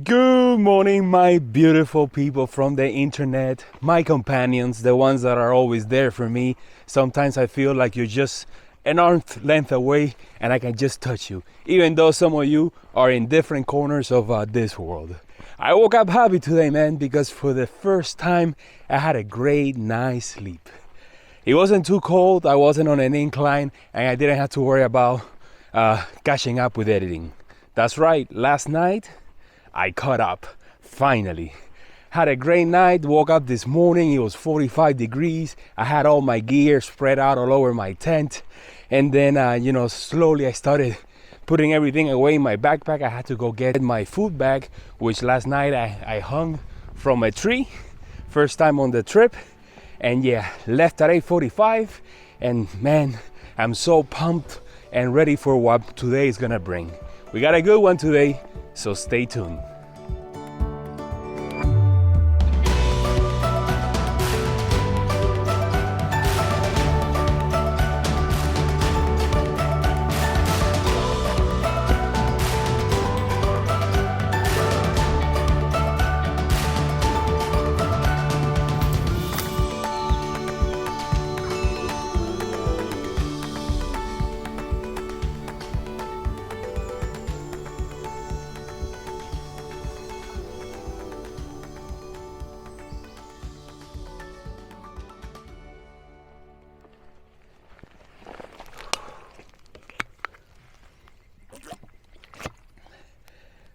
Good morning, my beautiful people from the internet, my companions, the ones that are always there for me. Sometimes I feel like you're just an arm's length away and I can just touch you, even though some of you are in different corners of this world. I woke up happy today, man, because for the first time I had a great night's sleep. It wasn't too cold, I wasn't on an incline, and I didn't have to worry about catching up with editing. That's right, last night I caught up, finally. Had a great night, woke up this morning, it was 45 degrees. I had all my gear spread out all over my tent. And then, slowly I started putting everything away in my backpack. I had to go get my food bag, which last night I hung from a tree. First time on the trip. And yeah, left at 8:45. And man, I'm so pumped and ready for what today is gonna bring. We got a good one today, so stay tuned.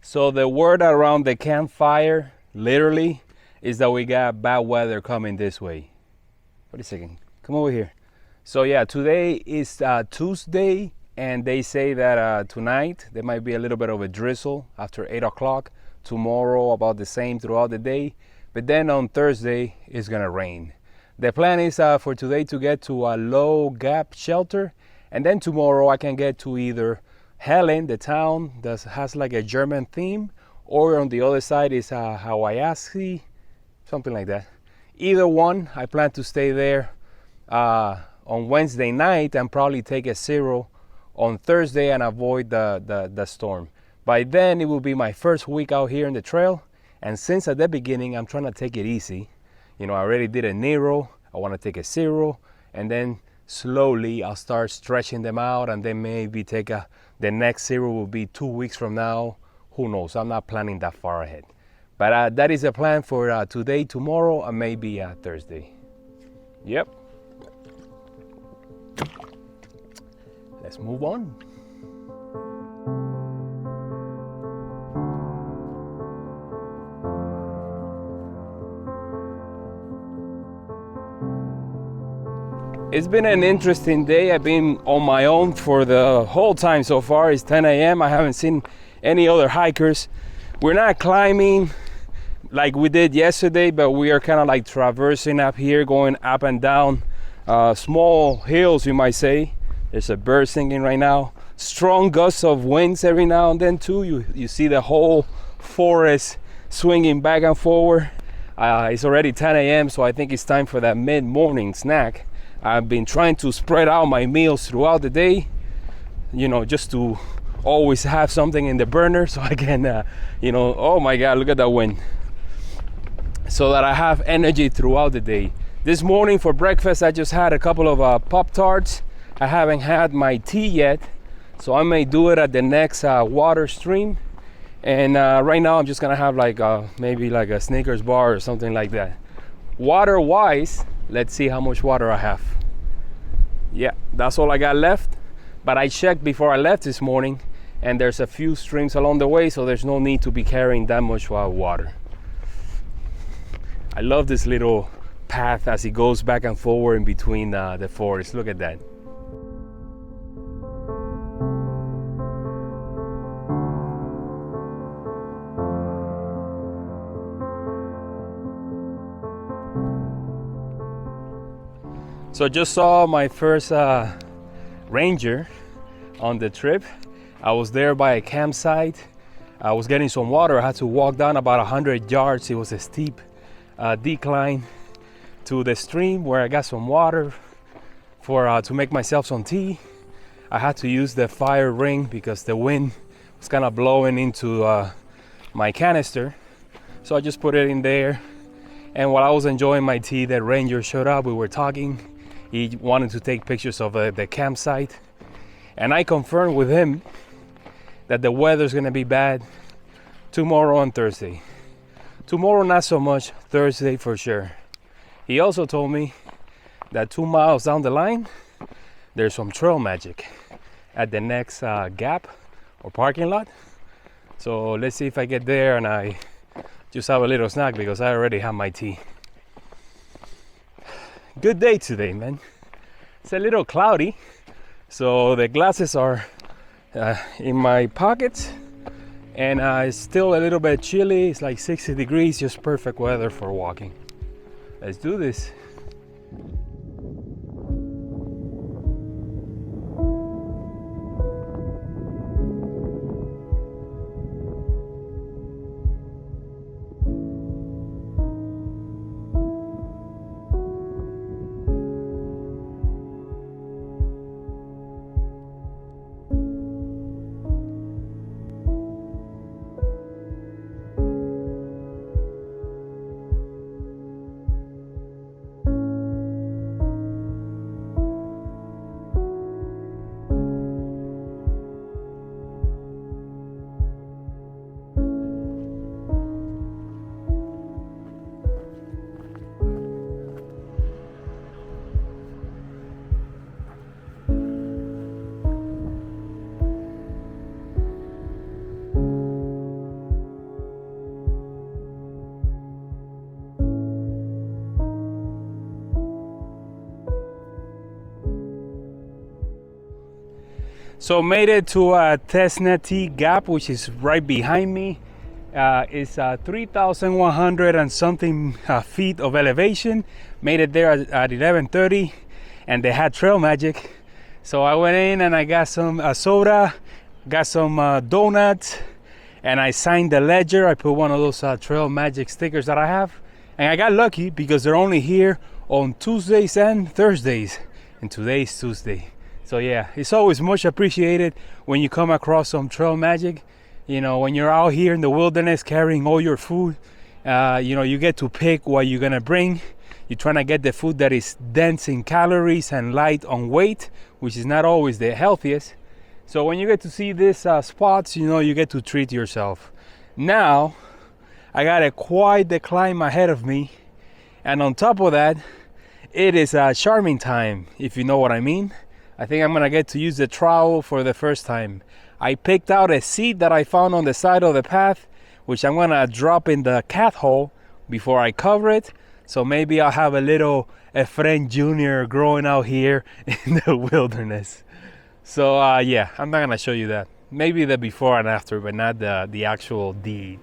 So the word around the campfire, literally, is that we got bad weather coming this way. Wait a second, come over here. So yeah, today is Tuesday, and they say that tonight there might be a little bit of a drizzle after 8 o'clock. Tomorrow about the same throughout the day, but then on Thursday it's gonna rain. The plan is for today to get to a low gap shelter, and then tomorrow I can get to either Helen, the town that has like a German theme, or on the other side is Hawaii, something like that. Either one, I plan to stay there on Wednesday night and probably take a zero on Thursday and avoid the storm. By then, it will be my first week out here in the trail, and since at the beginning, I'm trying to take it easy. You know, I already did a Nero, I want to take a zero, and then slowly I'll start stretching them out, and then maybe the next zero will be 2 weeks from now. Who knows? I'm not planning that far ahead. But that is the plan for today, tomorrow, and maybe Thursday. Yep. Let's move on. It's been an interesting day. I've been on my own for the whole time so far. It's 10 a.m. I haven't seen any other hikers. We're not climbing like we did yesterday, but we are kind of like traversing up here, going up and down small hills, you might say. There's a bird singing right now. Strong gusts of winds every now and then too. You see the whole forest swinging back and forward. It's already 10 a.m., so I think it's time for that mid-morning snack. I've been trying to spread out my meals throughout the day, you know, just to always have something in the burner so I can, oh my God, look at that wind. So that I have energy throughout the day. This morning for breakfast, I just had a couple of Pop-Tarts. I haven't had my tea yet, so I may do it at the next water stream. And right now I'm just gonna have like maybe like a Snickers bar or something like that. Water-wise, let's see how much water I have. Yeah, that's all I got left. But I checked before I left this morning, and there's a few streams along the way, so there's no need to be carrying that much water. I love this little path as it goes back and forward in between the forest. Look at that. So just saw my first ranger on the trip. I was there by a campsite. I was getting some water. I had to walk down about 100 yards. It was a steep decline to the stream where I got some water to make myself some tea. I had to use the fire ring because the wind was kind of blowing into my canister. So I just put it in there. And while I was enjoying my tea, that ranger showed up. We were talking. He wanted to take pictures of the campsite. And I confirmed with him that the weather's gonna be bad tomorrow and Thursday. Tomorrow not so much, Thursday for sure. He also told me that 2 miles down the line, there's some trail magic at the next gap or parking lot. So let's see if I get there and I just have a little snack because I already have my tea. Good day today, man. It's a little cloudy, so the glasses are in my pockets, and it's still a little bit chilly. It's like 60 degrees, just perfect weather for walking. Let's do this. So made it to Tesneti Gap, which is right behind me. It's 3,100 and something feet of elevation. Made it there at 11:30, and they had trail magic. So I went in and I got some soda, got some donuts, and I signed the ledger. I put one of those trail magic stickers that I have, and I got lucky because they're only here on Tuesdays and Thursdays, and today's Tuesday. So yeah, it's always much appreciated when you come across some trail magic. You know, when you're out here in the wilderness carrying all your food, you know, you get to pick what you're gonna bring. You're trying to get the food that is dense in calories and light on weight, which is not always the healthiest. So when you get to see these spots, you know, you get to treat yourself. Now, I got quite the climb ahead of me. And on top of that, it is charming time, if you know what I mean. I think I'm gonna get to use the trowel for the first time. I picked out a seed that I found on the side of the path, which I'm gonna drop in the cat hole before I cover it. So maybe I'll have a little Efren Jr. growing out here in the wilderness. So yeah, I'm not gonna show you that. Maybe the before and after, but not the actual deed.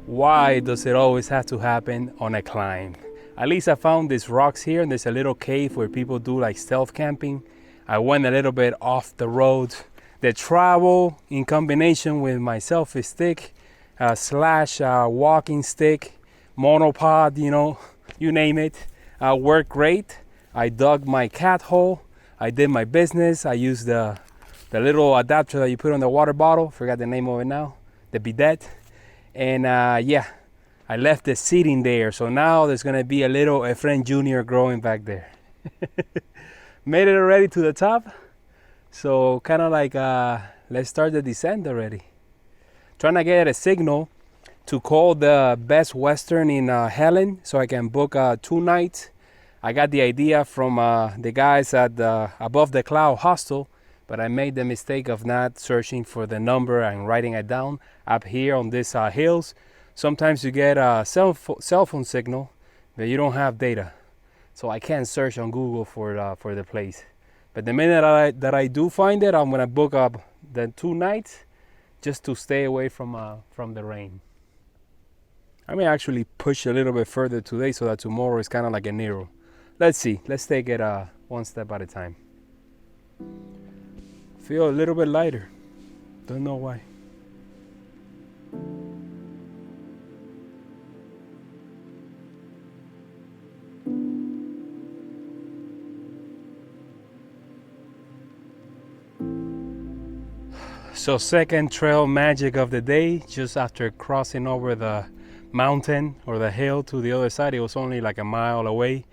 Why does it always have to happen on a climb? At least I found these rocks here, and there's a little cave where people do like stealth camping. I went a little bit off the road. The travel in combination with my selfie stick slash walking stick, monopod, you know, you name it, worked great. I dug my cat hole. I did my business. I used the little adapter that you put on the water bottle. Forgot the name of it now. The bidet. And yeah, I left the seeding there. So now there's gonna be a little Efren Jr. growing back there. Made it already to the top. So kind of like, let's start the descent already. Trying to get a signal to call the Best Western in Helen so I can book 2 nights. I got the idea from the guys at the Above the Cloud Hostel, but I made the mistake of not searching for the number and writing it down. Up here on these hills, sometimes you get a cell phone signal, but you don't have data. So I can't search on Google for the place. But the minute that I do find it, I'm gonna book up the 2 nights just to stay away from the rain. I may actually push a little bit further today so that tomorrow is kind of like a Nero. Let's see. Let's take it one step at a time. Feel a little bit lighter. Don't know why. So second trail magic of the day, just after crossing over the mountain or the hill to the other side. It was only like a mile away,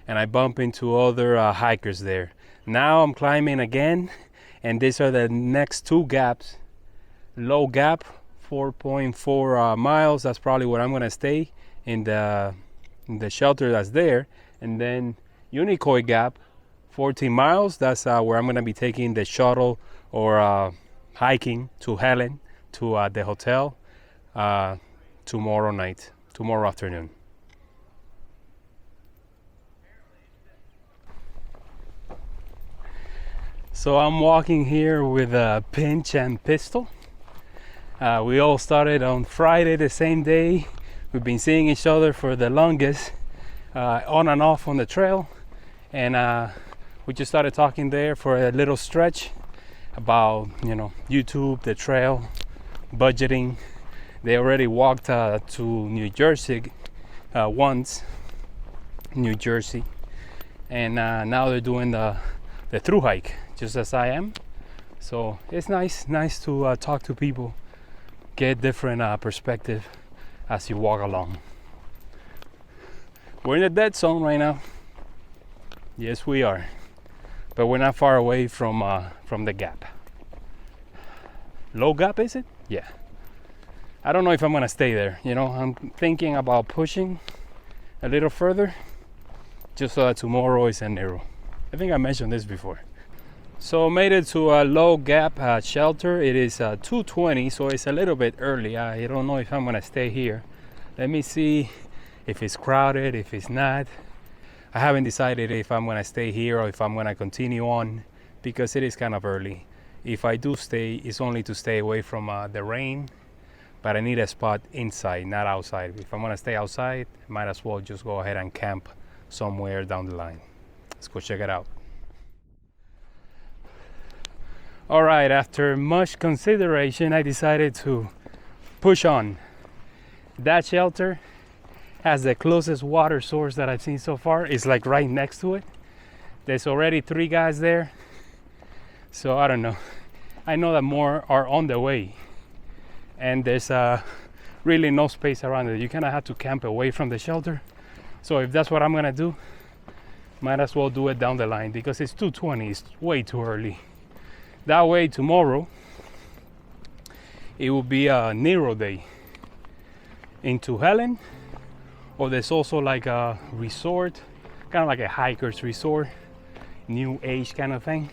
and I bumped into other hikers there. Now I'm climbing again, and these are the next two gaps. Low gap, 4.4 miles. That's probably where I'm gonna stay in the shelter that's there. And then Unicoi Gap, 14 miles. That's where I'm gonna be taking the shuttle or hiking to Helen, to the hotel tomorrow afternoon. So I'm walking here with a pinch and pistol. We all started on Friday, the same day. We've been seeing each other for the longest, on and off on the trail, and we just started talking there for a little stretch about, YouTube, the trail, budgeting. They already walked to New Jersey once, New Jersey, and now they're doing the through hike, just as I am. So it's nice to talk to people, get different perspective as you walk along. We're in the dead zone right now. Yes, we are, but we're not far away from the gap. Low gap, is it? Yeah. I don't know if I'm gonna stay there. I'm thinking about pushing a little further, just so that tomorrow is a narrow. I think I mentioned this before. So made it to a low gap shelter. It is 2:20, so it's a little bit early. I don't know if I'm gonna stay here. Let me see if it's crowded, if it's not. I haven't decided if I'm gonna stay here or if I'm gonna continue on, because it is kind of early. If I do stay, it's only to stay away from the rain, but I need a spot inside, not outside. If I'm gonna stay outside, might as well just go ahead and camp somewhere down the line. Let's go check it out. All right, after much consideration, I decided to push on. That shelter has the closest water source that I've seen so far. It's like right next to it. There's already 3 guys there. So I don't know. I know that more are on the way. And there's really no space around it. You kind of have to camp away from the shelter. So if that's what I'm gonna do, might as well do it down the line, because it's 2:20, it's way too early. That way tomorrow, it will be a Nero day into Helen, or there's also like a resort, kind of like a hiker's resort, new age kind of thing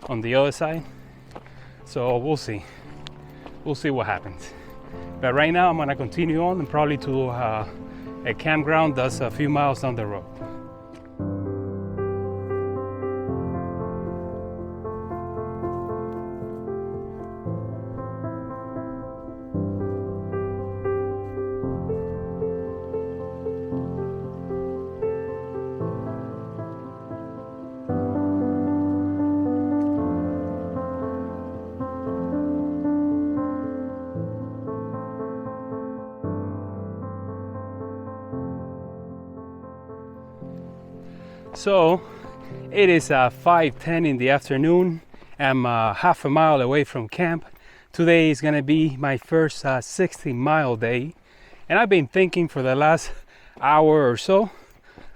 on the other side. So we'll see what happens. But right now I'm gonna continue on and probably to a campground that's a few miles down the road. So it is 5:10 in the afternoon. I'm half a mile away from camp. Today is gonna be my first 60-mile day, and I've been thinking for the last hour or so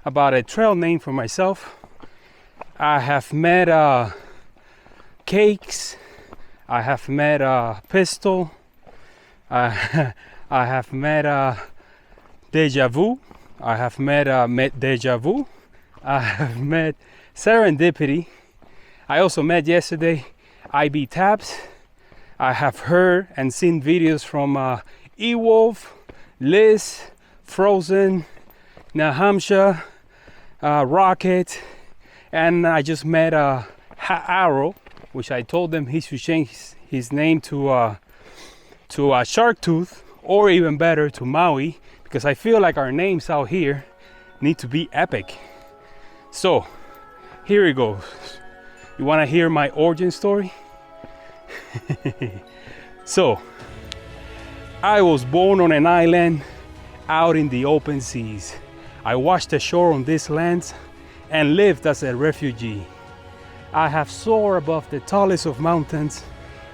about a trail name for myself. I have met Cakes, I have met Pistol, I have met Deja Vu, I have met Deja Vu, I have met Serendipity. I also met yesterday IB Taps. I have heard and seen videos from Ewolf, Liz, Frozen, Nahamsha, Rocket, and I just met Arrow, which I told them he should change his name to Shark Tooth, or even better, to Maui, because I feel like our names out here need to be epic. So here it goes. You want to hear my origin story? So I was born on an island out in the open seas. I washed ashore on these lands and lived as a refugee. I have soared above the tallest of mountains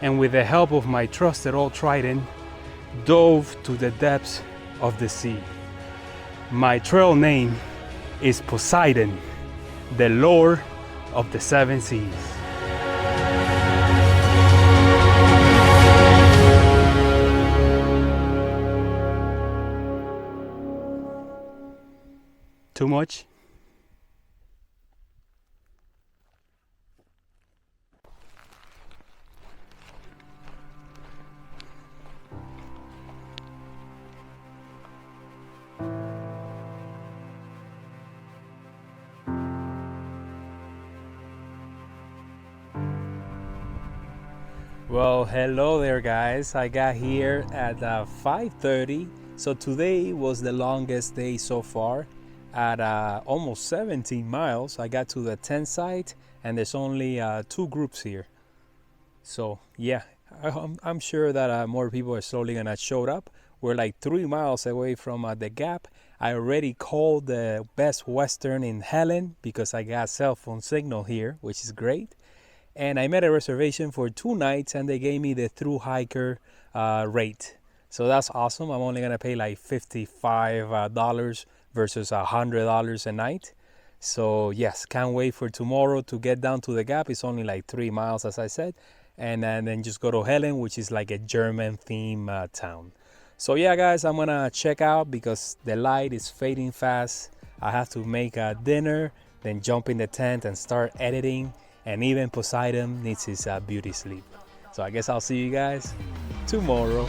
and with the help of my trusted old trident, dove to the depths of the sea. My trail name is Poseidon, the Lord of the Seven Seas. Too much? Well, hello there guys. I got here at 5:30. So today was the longest day so far at almost 17 miles. I got to the tent site and there's only 2 groups here. So yeah, I'm sure that more people are slowly gonna show up. We're like 3 miles away from the gap. I already called the Best Western in Helen because I got cell phone signal here, which is great. And I made a reservation for 2 nights and they gave me the through hiker rate. So that's awesome. I'm only gonna pay like $55 versus $100 a night. So yes, can't wait for tomorrow to get down to the gap. It's only like 3 miles, as I said. And then just go to Helen, which is like a German theme town. So yeah guys, I'm gonna check out because the light is fading fast. I have to make a dinner, then jump in the tent and start editing. And even Poseidon needs his beauty sleep. So I guess I'll see you guys tomorrow.